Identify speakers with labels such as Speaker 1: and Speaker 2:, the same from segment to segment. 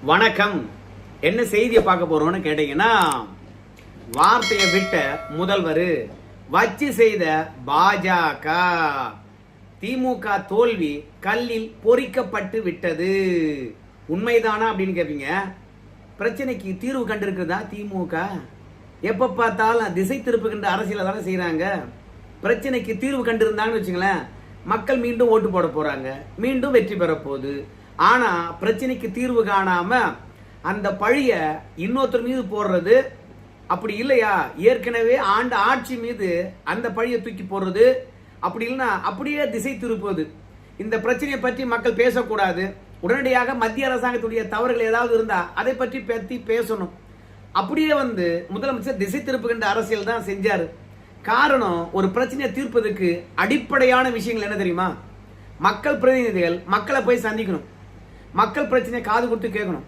Speaker 1: வணக்கம். என்ன செய்தியை பார்க்க போறோம்னு கேட்டீங்கன்னா, வார்த்தையை விட்ட முதல்வர் வச்சு செய்த பாஜக, திமுக தோல்வி கல்லில் பொறிக்கப்பட்டு விட்டது. உண்மைதானா அப்படின்னு கேட்பீங்க. பிரச்சனைக்கு தீர்வு கண்டிருக்கிறதா திமுக? எப்ப பார்த்தாலும் திசை திருப்புகின்ற அரசியல தானே செய்யறாங்க. பிரச்சனைக்கு தீர்வு கண்டிருந்தாங்கன்னு வச்சுங்களேன், மக்கள் மீண்டும் ஓட்டு போட போறாங்க, மீண்டும் வெற்றி பெற போகுது. ஆனா பிரச்சனைக்கு தீர்வு காணாம அந்த பழிய இன்னொருத்தர் மீது போடுறது, அப்படி இல்லையா ஏற்கனவே ஆண்ட ஆட்சி மீது அந்த பழியை தூக்கி போடுறது, அப்படி இல்லைன்னா அப்படியே திசை திருப்புவது. இந்த பிரச்சனையை பற்றி மக்கள் பேசக்கூடாது. உடனடியாக மத்திய அரசாங்கத்துடைய தவறுகள் ஏதாவது இருந்தா அதை பற்றி பேசணும். அப்படியே முதலமைச்சர் திசை திருப்புகின்ற அரசியல் தான் செஞ்சாரு. காரணம், ஒரு பிரச்சனையை தீர்ப்பதற்கு அடிப்படையான விஷயங்கள் என்ன தெரியுமா? மக்கள் பிரதிநிதிகள் மக்களை போய் சந்திக்கணும், மக்கள் பிரச்சனையை காது கொடுத்து கேட்கணும்.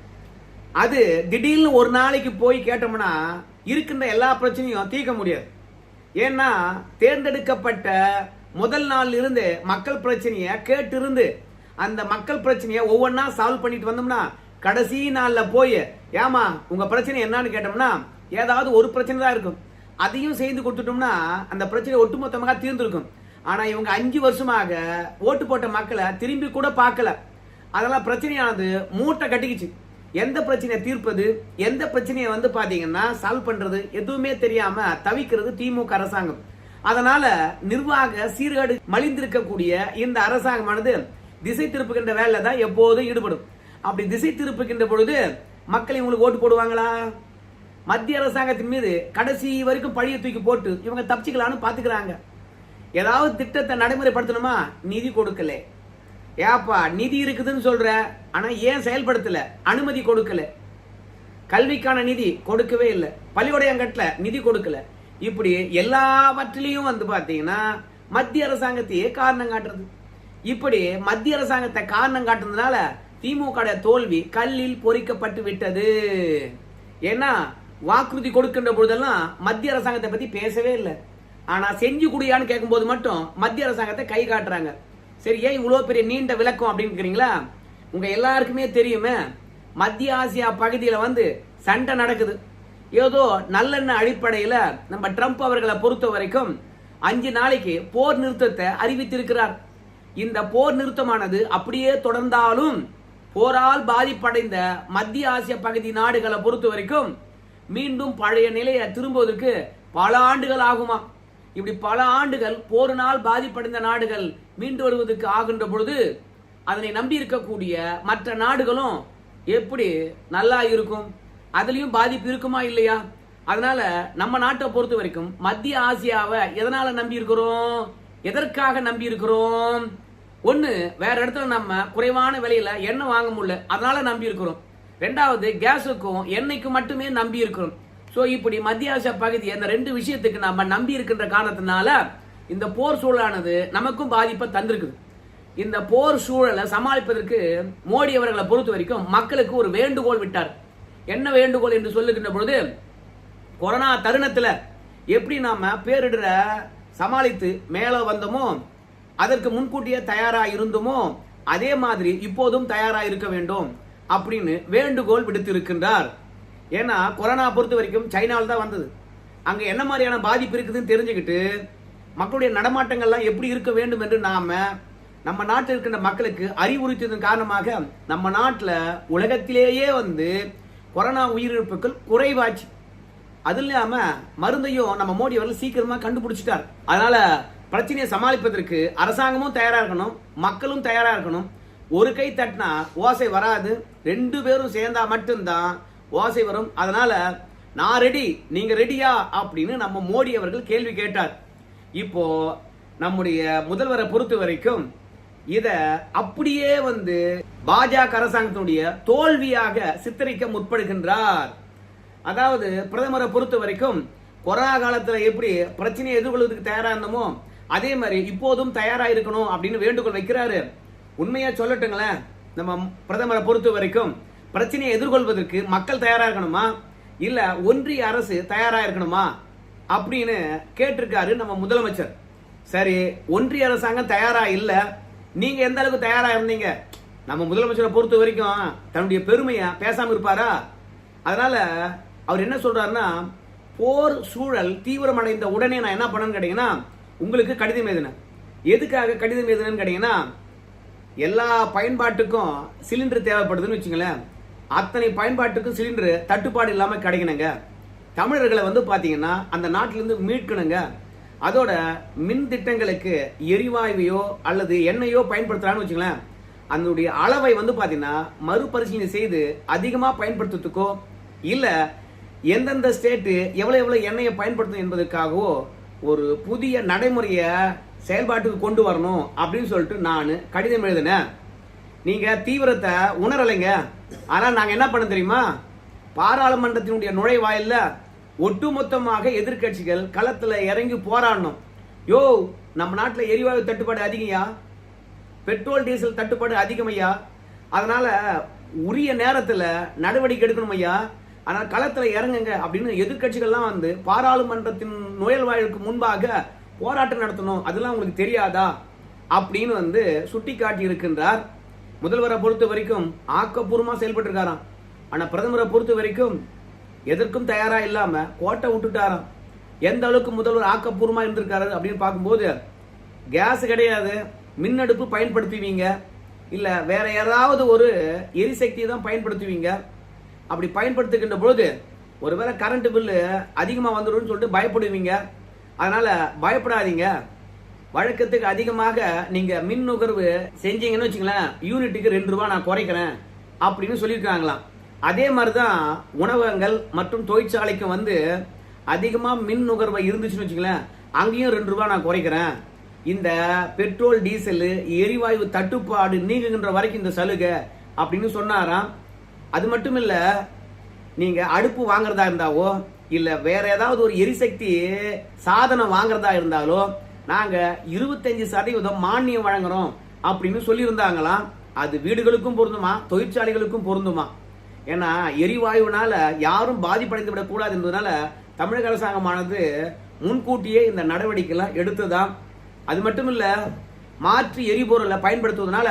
Speaker 1: அது திடீர்னு ஒரு நாளைக்கு போய் கேட்டோம்னா இருக்கின்ற எல்லா பிரச்சனையும் தீர்க்க முடியாது. ஏன்னா தேர்ந்தெடுக்கப்பட்ட முதல் நாள் இருந்து மக்கள் பிரச்சனையை கேட்டு இருந்து அந்த மக்கள் பிரச்சனையை ஒவ்வொன்றா சால்வ் பண்ணிட்டு வந்தோம்னா கடைசி நாள்ல போய் ஏமா உங்க பிரச்சனை என்னன்னு கேட்டோம்னா ஏதாவது ஒரு பிரச்சனை தான் இருக்கும். அதையும் செய்து கொடுத்துட்டோம்னா அந்த பிரச்சனை ஒட்டுமொத்தமாக தீர்ந்திருக்கும். ஆனா இவங்க 5 வருஷமாக ஓட்டு போட்ட மக்களை திரும்பி கூட பார்க்கல. அதெல்லாம் பிரச்சனையானது மூட்டை கட்டிக்கிச்சு. எந்த பிரச்சனையை தீர்ப்பது, எந்த பிரச்சனையை பாத்தீங்கன்னா சால்வ் பண்றது எதுவுமே தெரியாம தவிக்கிறது திமுக அரசாங்கம். அதனால நிர்வாக சீர்கேடு மலிந்திருக்கக்கூடிய இந்த அரசாங்கமானது திசை திருப்புகின்ற வேலை தான் எப்போதும் ஈடுபடும். அப்படி திசை திருப்புகின்ற பொழுது மக்கள் இவங்களுக்கு ஓட்டு போடுவாங்களா? மத்திய அரசாங்கத்தின் மீது கடைசி வரைக்கும் பழிய தூக்கி போட்டு இவங்க தப்பிச்சுக்கலான்னு பாத்துக்கிறாங்க. ஏதாவது திட்டத்தை நடைமுறைப்படுத்தணுமா, நிதி கொடுக்கல. ஏப்பா நிதி இருக்குதுன்னு சொல்ற, ஆனா ஏன் செயல்படுத்தல? அனுமதி கொடுக்கல. கல்விக்கான நிதி கொடுக்கவே இல்லை, பள்ளிக்கூடம் கட்டல, நிதி கொடுக்கல. இப்படி எல்லாவற்றிலையும் பாத்தீங்கன்னா மத்திய அரசாங்கத்தையே காரணம் காட்டுறது. இப்படி மத்திய அரசாங்கத்தை காரணம் காட்டுறதுனால திமுக தோல்வி கல்லில் பொறிக்கப்பட்டு விட்டது. ஏன்னா வாக்குறுதி கொடுக்கின்ற பொழுதெல்லாம் மத்திய அரசாங்கத்தை பத்தி பேசவே இல்லை. ஆனா செஞ்சு குடியான்னு கேட்கும் போது மட்டும் மத்திய அரசாங்கத்தை கை காட்டுறாங்க. சரி, ஏன் இவ்வளவு பெரிய நீண்ட விளக்கம் அப்படின்னு கேக்குறீங்களா? உங்க எல்லாருக்குமே தெரியுமே, மத்திய ஆசியா பகுதியில சண்டை நடக்குது. ஏதோ நல்லெண்ண அடிப்படையில நம்ம ட்ரம்ப் அவர்களை பொறுத்த வரைக்கும் 5 நாளைக்கு போர் நிறுத்தத்தை அறிவித்திருக்கிறார். இந்த போர் நிறுத்தமானது அப்படியே தொடர்ந்தாலும் போரால் பாதிப்படைந்த மத்திய ஆசிய பகுதி நாடுகளை பொறுத்த வரைக்கும் மீண்டும் பழைய நிலையை திரும்புவதற்கு பல ஆண்டுகள் ஆகுமா? இப்படி பல ஆண்டுகள் போரினால் பாதிப்படைந்த நாடுகள் மீண்டு வருவதற்கு ஆகின்ற பொழுது அதனை நம்பி இருக்கக்கூடிய மற்ற நாடுகளும் எப்படி நல்லா இருக்கும்? அதுலயும் பாதிப்பு இருக்குமா இல்லையா? அதனால நம்ம நாட்டை பொறுத்த வரைக்கும் மத்திய ஆசியாவை எதனால நம்பி இருக்கிறோம், எதற்காக நம்பி இருக்கிறோம்? ஒண்ணு, வேற இடத்துல நம்ம குறைவான விலையில எண்ணெய் வாங்க முடியல, அதனால நம்பி இருக்கிறோம். 2வது, கேஸுக்கும் எண்ணெய்க்கும் மட்டுமே நம்பி இருக்கிறோம். சோ இப்படி மத்திய ஆசியா பகுதி அந்த 2 விஷயத்துக்கு நம்ம நம்பி இருக்கின்ற காரணத்தினால இந்த போர் சூழலானது நமக்கும் பாதிப்பை தந்திருக்குது. இந்த போர் சூழலை சமாளிப்பதற்கு மோடி அவர்களை பொறுத்த வரைக்கும் மக்களுக்கு ஒரு வேண்டுகோள் விட்டார். என்ன வேண்டுகோள் என்று சொல்லுகின்ற பொழுது, கொரோனா தருணத்துல எப்படி நாம பேரிடர சமாளித்து மேல வந்தோமோ, அதற்கு முன்கூட்டியே தயாரா இருந்தோமோ, அதே மாதிரி இப்போதும் தயாரா இருக்க வேண்டும் அப்படின்னு வேண்டுகோள் விடுத்து இருக்கின்றார். ஏன்னா கொரோனா பொறுத்த வரைக்கும் சைனாவில் தான் வந்தது. அங்க என்ன மாதிரியான பாதிப்பு இருக்குதுன்னு தெரிஞ்சுக்கிட்டு மக்களுடைய நடமாட்டங்கள்லாம் எப்படி இருக்க வேண்டும் என்று நம்ம நாட்டில் இருக்கின்ற மக்களுக்கு அறிவுறுத்தியதன் காரணமாக நம்ம நாட்டில் உலகத்திலேயே கொரோனா உயிரிழப்புகள் குறைவாச்சு. அது இல்லாம மருந்தையும் நம்ம மோடி அவர்கள் சீக்கிரமா கண்டுபிடிச்சிட்டார். அதனால பிரச்சனையை சமாளிப்பதற்கு அரசாங்கமும் தயாரா இருக்கணும், மக்களும் தயாரா இருக்கணும். ஒரு கை தட்டினா ஓசை வராது, 2 பேரும் சேர்ந்தா மட்டும்தான் ஓசை வரும். அதனால நான் ரெடி, நீங்க ரெடியா அப்படின்னு நம்ம மோடி அவர்கள் கேள்வி கேட்டார். இப்போ நம்முடைய முதல்வரை பொறுத்த வரைக்கும் இத அப்படியே பாஜக அரசாங்கத்தினுடைய தோல்வியாக சித்தரிக்க முற்படுகின்றார். அதாவது பிரதமரை பொறுத்த வரைக்கும் கொரோனா காலத்துல எப்படி பிரச்சனையை எதிர்கொள்வதற்கு தயாரா இருந்தோமோ அதே மாதிரி இப்போதும் தயாரா இருக்கணும் அப்படின்னு வேண்டுகோள் வைக்கிறாரு. உண்மையா சொல்லட்டுங்களேன், நம்ம பிரதமரை பொறுத்த வரைக்கும் பிரச்சனையை எதிர்கொள்வதற்கு மக்கள் தயாரா இருக்கணுமா, இல்ல ஒன்றிய அரசு தயாரா இருக்கணுமா அப்படின்னு கேட்டிருக்காரு நம்ம முதலமைச்சர். சரி, ஒன்றிய அரசாங்கம் தயாரா இல்ல, நீங்க எந்த அளவுக்கு தயாரா இருந்தீங்க? நம்ம முதலமைச்சரை பொறுத்த வரைக்கும் தன்னுடைய பெருமையை பேசாம இருப்பாரா? அதனால அவர் என்ன சொல்றாருன்னா, போர் சூழல் தீவிரமடைந்த உடனே நான் என்ன பண்ணேன்னு கேட்டீங்கன்னா உங்களுக்கு கடிதம் எழுதினேன். எதுக்காக கடிதம் எழுதினேன்னு கேட்டீங்கன்னா, எல்லா பயன்பாட்டுக்கும் சிலிண்டர் தேவைப்படுதுன்னு வச்சுங்களேன். அத்தனை பயன்பாட்டுக்கும் சிலிண்டர் தட்டுப்பாடு இல்லாம கிடைக்கணுங்க. தமிழர்களை வந்து பாத்தீங்கன்னா அந்த நாட்டிலிருந்து மீட்கணுங்க. அதோட மின் திட்டங்களுக்கு எரிவாயுவையோ அல்லது எண்ணெயோ பயன்படுத்துறான்னு வச்சுங்களேன், அதனுடைய அளவை வந்து பாத்தீங்கன்னா மறுபரிசீலனை செய்து அதிகமா பயன்படுத்துறதுக்கோ இல்ல எந்தெந்த ஸ்டேட் எவ்வளவு எண்ணெயை பயன்படுத்தும் என்பதற்காகவோ ஒரு புதிய நடைமுறைய செயல்பாட்டுக்கு கொண்டு வரணும் அப்படின்னு சொல்லிட்டு நான் கடிதம் எழுதினேன். நீங்க தீவிரத்தை உணரலைங்க. ஆனா நாங்க என்ன பண்ண தெரியுமா, பாராளுமன்றத்தினுடைய நுழைவாயில்ல ஒட்டுமொத்தமாக எதிர்கட்சிகள் களத்துல இறங்கி போராடணும். யோ, நம்ம நாட்டுல எரிவாயு தட்டுப்பாடு அதிகம்யா, பெட்ரோல் டீசல் தட்டுப்பாடு அதிகமையா, அதனால உரிய நேரத்துல நடவடிக்கை எடுக்கணும் ஐயா, ஆனால் களத்துல இறங்குங்க அப்படின்னு எதிர்கட்சிகள்லாம் வந்து பாராளுமன்றத்தின் நுழைவாயிலுக்கு முன்பாக போராட்டம் நடத்தணும். அதெல்லாம் உங்களுக்கு தெரியாதா அப்படின்னு வந்து சுட்டி காட்டி இருக்கின்றார். முதல்வரை பொறுத்த வரைக்கும் ஆக்கப்பூர்வமா செயல்பட்டு இருக்காராம். ஆனா பிரதமரை பொறுத்த வரைக்கும் எதற்கும் தயாரா இல்லாம கோட்டை விட்டுட்டாராம். எந்த அளவுக்கு முதல்வர் ஆக்கப்பூர்வமா இருந்திருக்காரு அப்படின்னு பார்க்கும்போது, கேஸ் கிடையாது, மின்னடுப்பு பயன்படுத்துவீங்க, இல்ல வேற ஏதாவது ஒரு எரிசக்தியை தான் பயன்படுத்துவீங்க. அப்படி பயன்படுத்துகின்ற பொழுது ஒருவேளை கரண்ட் பில்லு அதிகமா வந்துடும் சொல்லிட்டு பயப்படுவீங்க. அதனால பயப்படாதீங்க. வழக்கத்துக்கு அதிகமாக நீங்க மின் நுகர்வு செஞ்சீங்கன்னு வச்சுங்களேன், யூனிட்டுக்கு 2 ரூபாய் நான் குறைக்கிறேன் அப்படின்னு சொல்லியிருக்காங்களாம். அதே மாதிரிதான் உணவகங்கள் மற்றும் தொழிற்சாலைக்கு வந்து அதிகமா மின் நுகர்வு இருந்துச்சுன்னு வச்சுங்களேன், அங்கேயும் 2 ரூபாய் நான் குறைக்கிறேன். இந்த பெட்ரோல் டீசல் எரிவாயு தட்டுப்பாடு நீங்குகின்ற வரைக்கும் இந்த சலுகை அப்படின்னு சொன்னாராம். அது மட்டும் இல்ல, நீங்க அடுப்பு வாங்குறதா இருந்தாவோ இல்ல வேற ஏதாவது ஒரு எரிசக்தி சாதனம் வாங்குறதா இருந்தாலோ நாங்க 25% மானியம் வழங்குறோம் அப்படின்னு சொல்லி இருந்தாங்களாம். அது வீடுகளுக்கும் பொருந்துமா, தொழிற்சாலைகளுக்கும் பொருந்துமா? ஏன்னா எரிவாயுனால யாரும் பாதிப்படைந்து விடக் கூடாது என்பதனால தமிழக அரசாங்கமானது முன்கூட்டியே இந்த நடவடிக்கை எல்லாம் எடுத்துதான். அது மட்டும் இல்ல, மாற்று எரிபொருளை பயன்படுத்துவதனால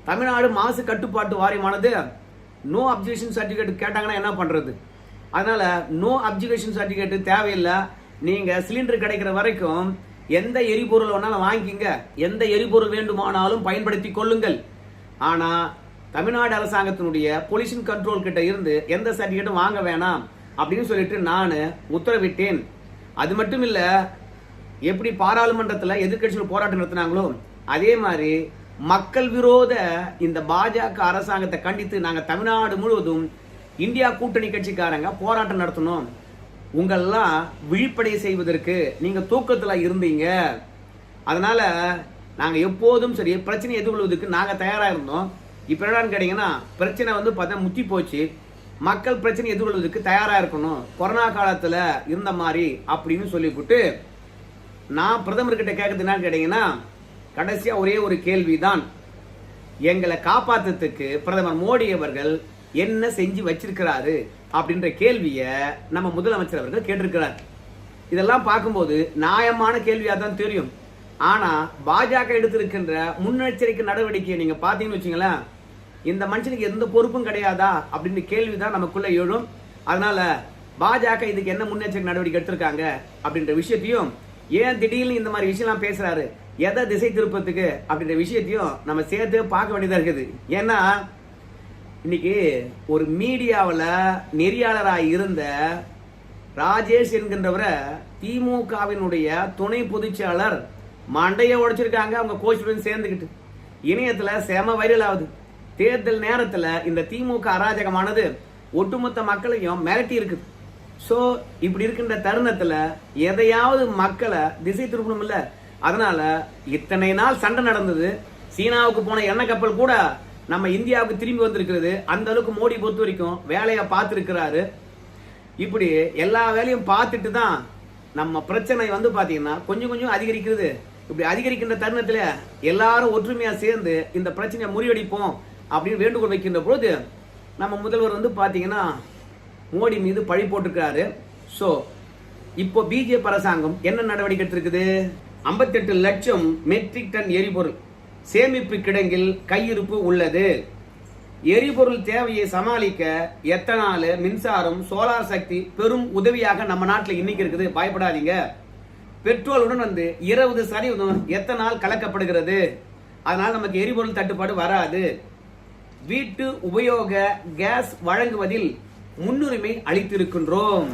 Speaker 1: தமிழ்நாடு மாசு கட்டுப்பாட்டு வாரியமானது நோ அப்ஜெக்ஷன் சர்டிபிகேட் கேட்டாங்கன்னா என்ன பண்றது? அதனால நோ அப்ஜெக்ஷன் சர்டிபிகேட் தேவையில்லை. நீங்க சிலிண்டர் கிடைக்கிற வரைக்கும் எந்த எரிபொருள் வேணாலும் வாங்கிங்க, எந்த எரிபொருள் வேண்டுமானாலும் பயன்படுத்தி கொள்ளுங்கள். ஆனா தமிழ்நாடு அரசாங்கத்தினுடைய பொல்யூஷன் கண்ட்ரோல் கிட்ட இருந்து எந்த சர்டிபிகேட்டும் வாங்க வேணாம் அப்படின்னு சொல்லிட்டு நான் உத்தரவிட்டேன். அது மட்டும் இல்ல, எப்படி பாராளுமன்றத்தில் எதிர்கட்சிகள் போராட்டம் நடத்தினாங்களோ அதே மாதிரி மக்கள் விரோத இந்த பாஜக அரசாங்கத்தை கண்டித்து நாங்க தமிழ்நாடு முழுவதும் இந்தியா கூட்டணி கட்சிக்காரங்க போராட்டம் நடத்தணும். உங்களெல்லாம் விழிப்படை செய்வதற்கு நீங்க தூக்கத்துல இருந்தீங்க. அதனால நாங்க எப்போதும் சரி பிரச்சனையை எதிர்கொள்வதற்கு நாங்க தயாரா இருந்தோம். இப்ப என்னன்னு கேட்டீங்கன்னா, பிரச்சனை வந்து பார்த்தா முத்தி போச்சு. மக்கள் பிரச்சனை எதிர்கொள்வதற்கு தயாரா இருக்கணும், கொரோனா காலத்துல இருந்த மாதிரி அப்படின்னு சொல்லிவிட்டு நான் பிரதமர்கிட்ட கேட்கறது என்னன்னு கேட்டீங்கன்னா, கடைசியா ஒரே ஒரு கேள்விதான். எங்களை காப்பாத்துறதுக்கு பிரதமர் மோடி அவர்கள் என்ன செஞ்சு வச்சிருக்கிறாரு அப்படின்ற கேள்விய நம்ம முதலமைச்சர் அவர்கள் கேட்டிருக்கிறார். இதெல்லாம் பார்க்கும்போது நியாயமான கேள்வியா தான் தெரியும். ஆனா பாஜக எடுத்திருக்கின்ற முன்னெச்சரிக்கை நடவடிக்கையை நீங்க பாத்தீங்கன்னு வச்சுங்களேன், இந்த மனுஷனுக்கு எந்த பொறுப்பும் கிடையாதா அப்படின்ற கேள்விதான் நமக்குள்ள எழும். அதனால பாஜக இதுக்கு என்ன முன்னெச்சரிக்கை நடவடிக்கை எடுத்திருக்காங்க அப்படின்ற விஷயத்தையும், ஏன் திடீர்னு இந்த மாதிரி விஷயம்லாம் பேசுறாரு, எதை திசை திருப்பத்துக்கு அப்படின்ற விஷயத்தையும் நம்ம சேர்த்து பார்க்க வேண்டியதா இருக்குது. ஏன்னா இன்னைக்கு ஒரு மீடியாவில் நெறியாளராக இருந்த ராஜேஷ் என்கின்றவரை திமுகவினுடைய துணை பொதுச்செயலாளர் மண்டையை உடைச்சிருக்காங்க. அவங்க கோச்சுடன் சேர்ந்துக்கிட்டு இணையத்துல செம வைரல் ஆகுது. தேர்தல் நேரத்துல இந்த திமுக அராஜகமானது ஒட்டுமொத்த மக்களையும் மிரட்டி இருக்குது. சோ இப்படி இருக்கின்ற தருணத்துல எதையாவது மக்களை திசை திருப்பணும் இல்ல. அதனால இத்தனை நாள் சண்டை நடந்தது. சீனாவுக்கு போன எண்ணெய் கப்பல் கூட நம்ம இந்தியாவுக்கு திரும்பி வந்திருக்கிறது. அந்த அளவுக்கு மோடி பொறுத்த வரைக்கும் வேலையை பார்த்திருக்கிறாரு. இப்படி எல்லா வேலையும் பார்த்துட்டு தான் நம்ம பிரச்சனை வந்து பாத்தீங்கன்னா கொஞ்சம் கொஞ்சம் அதிகரிக்கிறது. இப்படி அதிகரிக்கின்ற தருணத்துல எல்லாரும் ஒற்றுமையா சேர்ந்து இந்த பிரச்சனையை முறியடிப்போம் அப்படின்னு வேண்டுகோள் வைக்கின்ற பொழுது நம்ம முதல்வர் வந்து பாத்தீங்கன்னா மோடி மீது பழி போட்டிருக்கிறாரு. சோ இப்போ பிஜேபி அரசாங்கம் என்ன நடவடிக்கை எடுத்திருக்குது? 58 லட்சம் மெட்ரிக் டன் எரிபொருள் சேமிப்பு கிடங்கில் கையிருப்பு உள்ளது. எரிபொருள் தேவையை சமாளிக்க எத்தனால், மின்சாரம், சோலார் சக்தி பெரும் உதவியாக நம்ம நாட்டில் இன்னைக்கு இருக்குது. பயப்படாதீங்க. பெட்ரோலுடன் 20% எத்தனால் கலக்கப்படுகிறது. அதனால் நமக்கு எரிபொருள் தட்டுப்பாடு வராது. வீட்டு உபயோக கேஸ் வழங்குவதில் முன்னுரிமை அளித்திருக்கின்றோம்.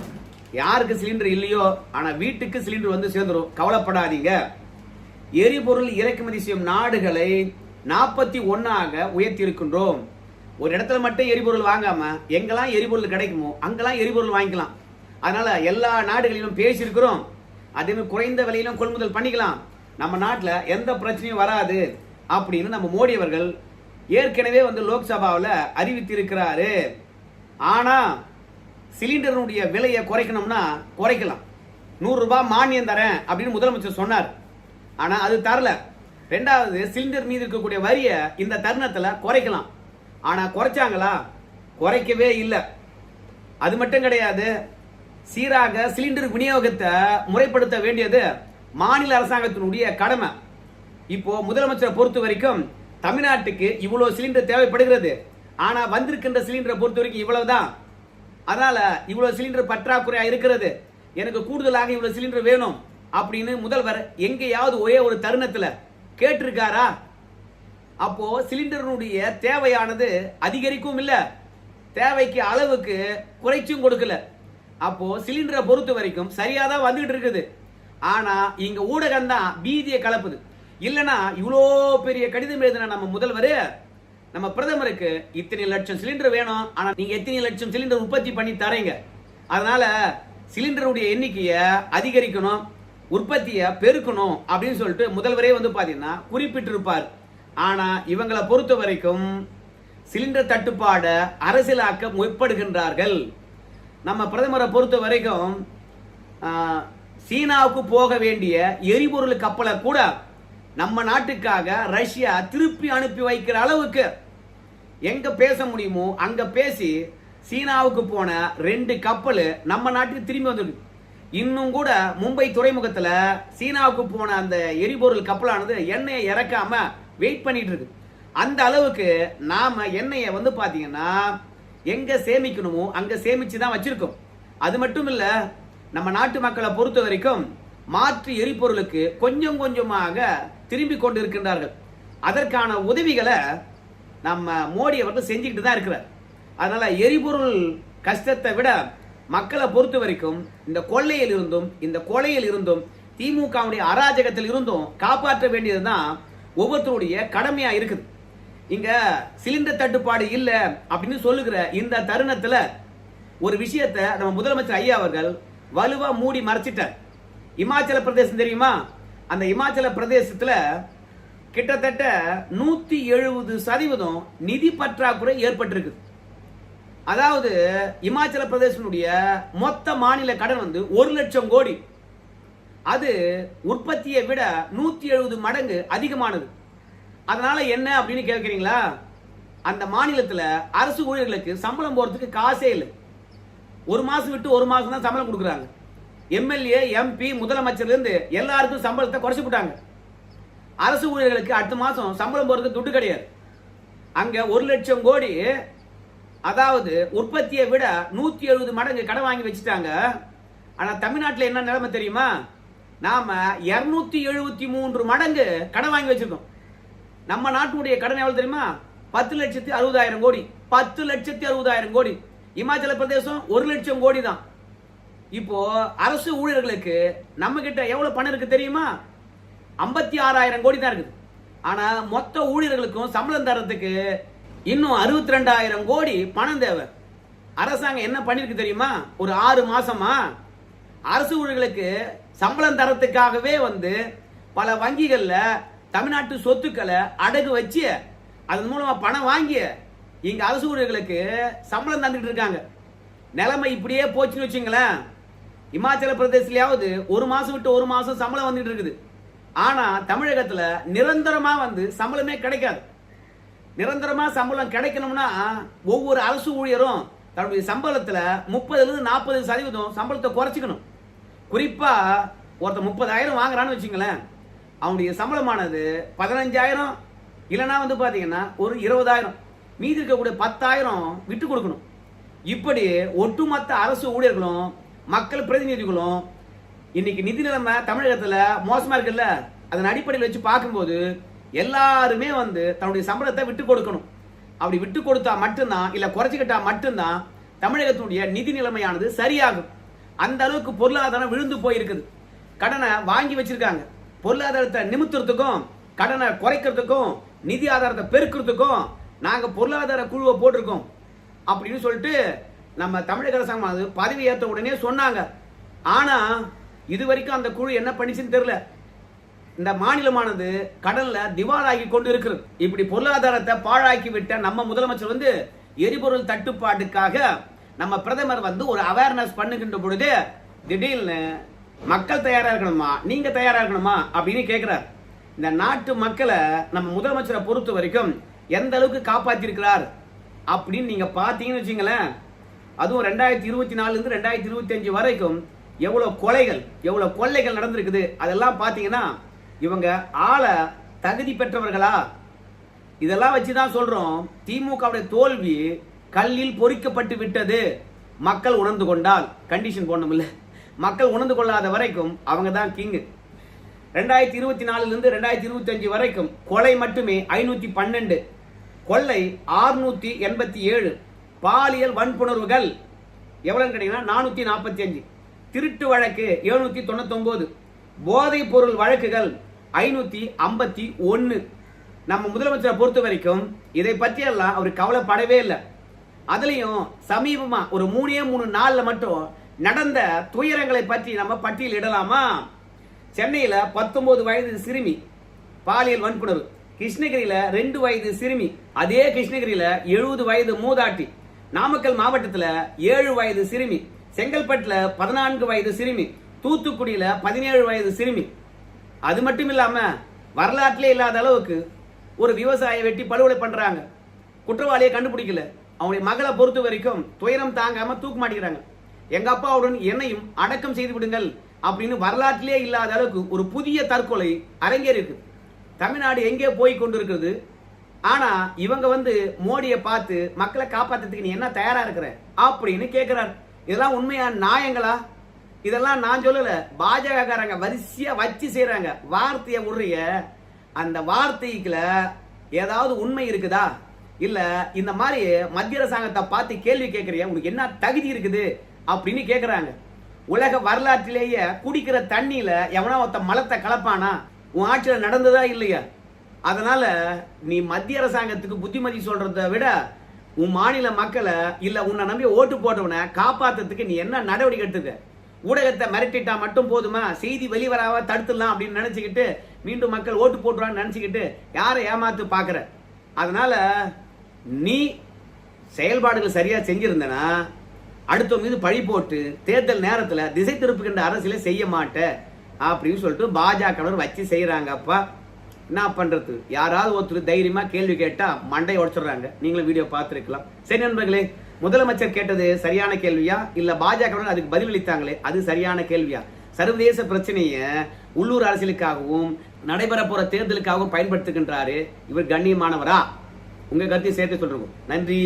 Speaker 1: யாருக்கு சிலிண்டர் இல்லையோ ஆனா வீட்டுக்கு சிலிண்டர் சேர்ந்துரும். கவலைப்படாதீங்க. எரிபொருள் இறக்குமதி செய்யும் நாடுகளை 41 உயர்த்தி இருக்கின்றோம். ஒரு இடத்துல மட்டும் எரிபொருள் வாங்காம எங்கெல்லாம் எரிபொருள் கிடைக்குமோ அங்கெல்லாம் எரிபொருள் வாங்கிக்கலாம். அதனால எல்லா நாடுகளிலும் பேசியிருக்கிறோம். அதே குறைந்த விலையிலும் கொள்முதல் பண்ணிக்கலாம். நம்ம நாட்டில் எந்த பிரச்சனையும் வராது அப்படின்னு நம்ம மோடி அவர்கள் ஏற்கனவே லோக்சபாவில் அறிவித்திருக்கிறாரு. ஆனா சிலிண்டருடைய விலையை குறைக்கணும்னா குறைக்கலாம். 100 ரூபாய் மானியம் தரேன் அப்படின்னு முதலமைச்சர் சொன்னார். ஆனா அது தரல. ரெண்டாவது, சிலிண்டர் மீது இருக்கக்கூடிய வரியை இந்த தருணத்துல குறைக்கலாம். ஆனா குறைச்சாங்களா? குறைக்கவே இல்லை. அது மட்டும் கிடையாது, சீராக சிலிண்டர் விநியோகத்தை முறைப்படுத்த வேண்டியது மாநில அரசாங்கத்தினுடைய கடமை. இப்போ முதலமைச்சரை பொறுத்த வரைக்கும் தமிழ்நாட்டுக்கு இவ்வளவு சிலிண்டர் தேவைப்படுகிறது. ஆனா வந்திருக்கின்ற சிலிண்டரை பொறுத்த வரைக்கும் இவ்வளவுதான். அதனால இவ்வளவு சிலிண்டர் பற்றாக்குறையா இருக்கிறது, எனக்கு கூடுதலாக இவ்வளவு சிலிண்டர் வேணும் அப்படின்னு முதல்வர் எங்கேயாவது ஒரே ஒரு தருணத்துல கேட்டிருக்காரா? அப்போ சிலிண்டருடைய தேவையானது அதிகரிக்கவும் இல்ல, தேவைக்கு அளவுக்கு குறைச்சும் கொடுக்கல. அப்போ சிலிண்டரை பொறுத்த வரைக்கும் சரியாதான் வந்துட்டு இருக்குது. ஆனா இங்க ஊடகம் தான் பீதியை கலப்புது. இல்லனா இவ்வளோ பெரிய கடிதம் எழுதின நம்ம முதல்வர் நம்ம பிரதமருக்கு இத்தனை லட்சம் சிலிண்டர் வேணும், ஆனா நீங்க எத்தனை லட்சம் சிலிண்டர் உற்பத்தி பண்ணி தரீங்க, அதனால சிலிண்டருடைய எண்ணிக்கையை அதிகரிக்கணும், உற்பத்தியை பெருக்கணும் அப்படின்னு சொல்லிட்டு முதல்வரே பாத்தீங்கன்னா குறிப்பிட்டிருப்பார். ஆனா இவங்களை பொறுத்த வரைக்கும் சிலிண்டர் தட்டுப்பாடு அரசியலாக்க முற்படுகின்றார்கள். நம்ம பிரதமரை பொறுத்த வரைக்கும் சீனாவுக்கு போக வேண்டிய எரிபொருள் கப்பலை கூட நம்ம நாட்டுக்காக ரஷ்யா திருப்பி அனுப்பி வைக்கிற அளவுக்கு எங்க பேச முடியுமோ அங்க பேசி சீனாவுக்கு போன 2 கப்பல் நம்ம நாட்டுக்கு திரும்பி வந்திருக்கு. இன்னும் கூட மும்பை துறைமுகத்துல சீனாவுக்கு போன அந்த எரிபொருள் கப்பலானது எண்ணெயை இறக்காம வெயிட் பண்ணிட்டு இருக்கு. அந்த அளவுக்கு நாம எண்ணெயை பாத்தீங்கன்னா எங்க சேமிக்கணுமோ அங்க சேமிச்சு தான் வச்சிருக்கோம். அது மட்டும் இல்ல, நம்ம நாட்டு மக்களை பொறுத்த வரைக்கும் மாற்று எரிபொருளுக்கு கொஞ்சம் கொஞ்சமாக திரும்பி கொண்டு இருக்கின்றார்கள். அதற்கான உதவிகளை நம்ம மோடி அவர்கள் செஞ்சுக்கிட்டு தான் இருக்கிறார். அதனால எரிபொருள் கஷ்டத்தை விட மக்களை பொறுத்த வரைக்கும் இந்த கொள்ளையில் இருந்தும் இந்த கொலையில் இருந்தும் திமுகவுடைய அராஜகத்தில் இருந்தும் காப்பாற்ற வேண்டியதுதான் ஒவ்வொருத்தருடைய கடமையா இருக்குது. இங்க சிலிண்டர் தட்டுப்பாடு இல்ல அப்படின்னு சொல்லுகிற இந்த தருணத்துல ஒரு விஷயத்தை நம்ம முதலமைச்சர் ஐயா அவர்கள் வலுவா மூடி மறைச்சிட்டார். இமாச்சல பிரதேசம் தெரியுமா? அந்த இமாச்சல பிரதேசத்துல கிட்டத்தட்ட 170% நிதி பற்றாக்குறை ஏற்பட்டிருக்கு. அதாவது இமாச்சல பிரதேசனுடைய மொத்த மாநில கடன் 1 லட்சம் கோடி. அது உற்பத்தியை விட 170 மடங்கு அதிகமானது. அதனால என்ன அப்படின்னு கேட்கிறீங்களா? அந்த மாநிலத்துல அரசு ஊழியர்களுக்கு சம்பளம் போறதுக்கு காசே இல்லை. 1 மாசம் விட்டு 1 மாசம் தான் சம்பளம் கொடுக்குறாங்க. எம்எல்ஏ, எம்பி, முதலமைச்சர்ல இருந்து எல்லாருக்கும் சம்பளத்தை குறைச்சு போட்டாங்க. அரசு ஊழியர்களுக்கு அடுத்த மாசம் சம்பளம் போறதுக்கு துட்டு கிடையாது. அங்க 1 லட்சம் கோடி, அதாவது உற்பத்தியை விட 170 மடங்கு கடன் வாங்கி வச்சுட்டாங்க. ஆனா தமிழ்நாட்டில் என்ன நிலைமை தெரியுமா? நாம 273 மடங்கு கடன் வாங்கி வச்சிருக்கோம். நம்ம நாட்டுடைய கடன் எவ்வளவு தெரியுமா? 10,60,000 கோடி. 10,60,000 கோடி. இமாச்சல பிரதேசம் 1 லட்சம் கோடி தான். இப்போ அரசு ஊழியர்களுக்கு நம்ம கிட்ட எவ்வளவு பணம் இருக்கு தெரியுமா? 56,000 கோடி தான் இருக்குது. ஆனா மொத்த ஊழியர்களுக்கும் சம்பளம் தரத்துக்கு இன்னும் 62,000 கோடி பணம் தேவை. அரசாங்கம் என்ன பண்ணிருக்கு தெரியுமா? ஒரு 6 மாசமா அரசு ஊழியர்களுக்கு சம்பளம் தரத்துக்காகவே பல வங்கிகள்ல தமிழ்நாட்டு சொத்துக்களை அடகு வச்சு அதன் மூலமா பணம் வாங்கி இங்க அரசு ஊழியர்களுக்கு சம்பளம் தந்துட்டு இருக்காங்க. நிலைமை இப்படியே போச்சுன்னு வச்சுங்களேன், இமாச்சல பிரதேசலையாவது 1 மாசம் விட்டு 1 மாசம் சம்பளம் வந்துட்டு இருக்குது. ஆனா தமிழகத்துல நிரந்தரமா சம்பளமே கிடைக்காது. நிரந்தரமா சம்பளம் கிடைக்கணும்னா ஒவ்வொரு அரசு ஊழியரும் தன்னுடைய சம்பளத்துல 30-40% சம்பளத்தை குறைச்சிக்கணும். குறிப்பா ஒருத்தர் 30,000 வாங்குறான்னு வச்சுங்களேன், அவனுடைய சம்பளமானது 15,000 இல்லைன்னா பாத்தீங்கன்னா ஒரு 20,000. மீதி இருக்கக்கூடிய 10,000 விட்டு கொடுக்கணும். இப்படி ஒட்டுமொத்த அரசு ஊழியர்களும் மக்கள் பிரதிநிதிகளும் இன்னைக்கு நிதி நிலைமை தமிழகத்துல மோசமா இருக்குல்ல, அதன் அடிப்படையில் வச்சு பார்க்கும்போது எல்லாருமே தன்னுடைய சம்பளத்தை விட்டு கொடுக்கணும். அப்படி விட்டு கொடுத்தா மட்டும்தான், இல்ல குறைச்சிக்கிட்டா மட்டும்தான் தமிழகத்தினுடைய நிதி நிலைமையானது சரியாகும். அந்த அளவுக்கு பொருளாதாரம் விழுந்து போயிருக்குது. கடனை வாங்கி வச்சிருக்காங்க. பொருளாதாரத்தை நிமித்துறதுக்கும் கடனை குறைக்கிறதுக்கும் நிதி ஆதாரத்தை பெருக்கிறதுக்கும் நாங்க பொருளாதார குழுவை போட்டிருக்கோம் அப்படின்னு சொல்லிட்டு நம்ம தமிழக அரசாங்கம் பதவி ஏற்ற உடனே சொன்னாங்க. ஆனா இது வரைக்கும் அந்த குழு என்ன பண்ணிச்சுன்னு தெரியல. இந்த மாநிலமானது கடல்ல திவாலாகி கொண்டு இருக்கிறது. இப்படி பொருளாதாரத்தை பாழாக்கி விட்ட நம்ம முதலமைச்சர் எரிபொருள் தட்டுப்பாட்டுக்காக நம்ம பிரதமர் ஒரு அவேர்னஸ் பண்ணுகின்ற பொழுது திடீர்னு மக்கள் தயாரா இருக்கணுமா, நீங்க தயாரா இருக்கணுமா அப்படின்னு கேட்கிறார். இந்த நாட்டு மக்களை நம்ம முதலமைச்சரை பொறுத்த வரைக்கும் எந்த அளவுக்கு காப்பாத்தி இருக்கிறார் அப்படின்னு நீங்க பாத்தீங்கன்னு வச்சுங்களேன். அதுவும் 2024 இருந்து 2025 வரைக்கும் எவ்வளவு கொலைகள், எவ்வளவு கொள்ளைகள் நடந்திருக்குது. அதெல்லாம் பாத்தீங்கன்னா இவங்க ஆள தகுதி பெற்றவர்களா? இதெல்லாம் வச்சுதான் சொல்றோம் திமுகவுடைய தோல்வி கல்லில் பொறிக்கப்பட்டு விட்டது. மக்கள் உணர்ந்து கொண்டால், கண்டிஷன் போடணும் இல்ல, மக்கள் உணர்ந்து கொள்ளாத வரைக்கும் அவங்க தான் கிங். 2024 இருந்து 2025 வரைக்கும் கொலை மட்டுமே 512, கொள்ளை 687, பாலியல் வன்புணர்வுகள் எவ்வளவு கேட்டீங்கன்னா 445, திருட்டு வழக்கு 799, போதைப் பொருள் வழக்குகள் 551. நம்ம முதலமைச்சரை பொறுத்த வரைக்கும் இதை பற்றியெல்லாம் அவர் கவலைப்படவே இல்லை. அதுலயும் சமீபமா ஒரு 3 நாள்ல மட்டும் நடந்த துயரங்களை பற்றி நம்ம பட்டியல் இடலாமா? சென்னையில 19 வயது சிறுமி பாலியல் வன்புணர்வு, கிருஷ்ணகிரியில 2 வயது சிறுமி, அதே கிருஷ்ணகிரியில 70 வயது மூதாட்டி, நாமக்கல் மாவட்டத்துல 7 வயது சிறுமி, செங்கல்பட்டுல 14 வயது சிறுமி, தூத்துக்குடியில 17 வயது சிறுமி. அது மட்டும் இல்லாம வரலாற்றிலே இல்லாத அளவுக்கு ஒரு விவசாய வெட்டி படுகொலை பண்றாங்க. குற்றவாளியை கண்டுபிடிக்கல. அவனுடைய மகளை பொறுத்த வரைக்கும் துயரம் தாங்காம தூக்கு மாட்டிக்கிறாங்க. எங்க அப்பாவுடன் என்னையும் அடக்கம் செய்து விடுங்கள் அப்படின்னு வரலாற்றிலே இல்லாத அளவுக்கு ஒரு புதிய தற்கொலை அரங்கேறி இருக்கு. தமிழ்நாடு எங்கே போய் கொண்டிருக்கிறது? ஆனா இவங்க மோடியை பார்த்து மக்களை காப்பாத்துறதுக்கு நீ என்ன தயாரா இருக்கிற அப்படின்னு கேட்கிறார். இதெல்லாம் உண்மையா நியாயங்களா? இதெல்லாம் நான் சொல்லல, பாஜகக்காரங்க வரிசையா வச்சு செய்யறாங்க. வார்த்தையை விடுறிய, அந்த வார்த்தைக்குல ஏதாவது உண்மை இருக்குதா? இல்ல இந்த மாதிரி மத்திய அரசாங்கத்தை பார்த்து கேள்வி கேட்கறிய, உனக்கு என்ன தகுதி இருக்குது அப்படின்னு கேட்கிறாங்க. உலக வரலாற்றிலேயே குடிக்கிற தண்ணியில எவனா ஒருத்த மலத்தை கலப்பானா? உன் ஆட்சியில நடந்ததா இல்லையா? அதனால நீ மத்திய அரசாங்கத்துக்கு புத்திமதி சொல்றதை விட உன் மாநில மக்களை இல்ல உன்னை நம்பி ஓட்டு போட்டவனை காப்பாத்துறதுக்கு நீ என்ன நடவடிக்கை எடுத்துக்க? ஊடகத்தை மிரட்டிட்டா மட்டும் போதுமா? செய்தி வெளிவராவ தடுத்துடலாம் அப்படின்னு நினைச்சுக்கிட்டு மீண்டும் மக்கள் ஓட்டு போட்டுவான்னு நினைச்சுக்கிட்டு யாரை ஏமாத்து பாக்குற? அதனால நீ செயல்பாடுகள் சரியா செஞ்சிருந்தனா அடுத்த மீது பழி போட்டு தேர்தல் நேரத்துல திசை திருப்புகின்ற அரசியலை செய்ய மாட்ட அப்படின்னு சொல்லிட்டு பாஜக வச்சு செய்யறாங்கப்பா. என்ன பண்றது? யாராவது ஒருத்தர் தைரியமா கேள்வி கேட்டா மண்டை உடைச்சிடுறாங்க. நீங்களும் வீடியோ பார்த்துருக்கலாம். சரி நண்பர்களே, முதலமைச்சர் கேட்டது சரியான கேள்வியா இல்ல பாஜக அதுக்கு பதிலளித்தாங்களே அது சரியான கேள்வியா? சர்வதேச பிரச்சனைய உள்ளூர் அரசியலுக்காகவும் நடைபெற போற தேர்தலுக்காகவும் பயன்படுத்துகின்றாரு. இவர் கண்ணியமானவரா? உங்க கருத்தை சேர்த்து சொல்றோம். நன்றி.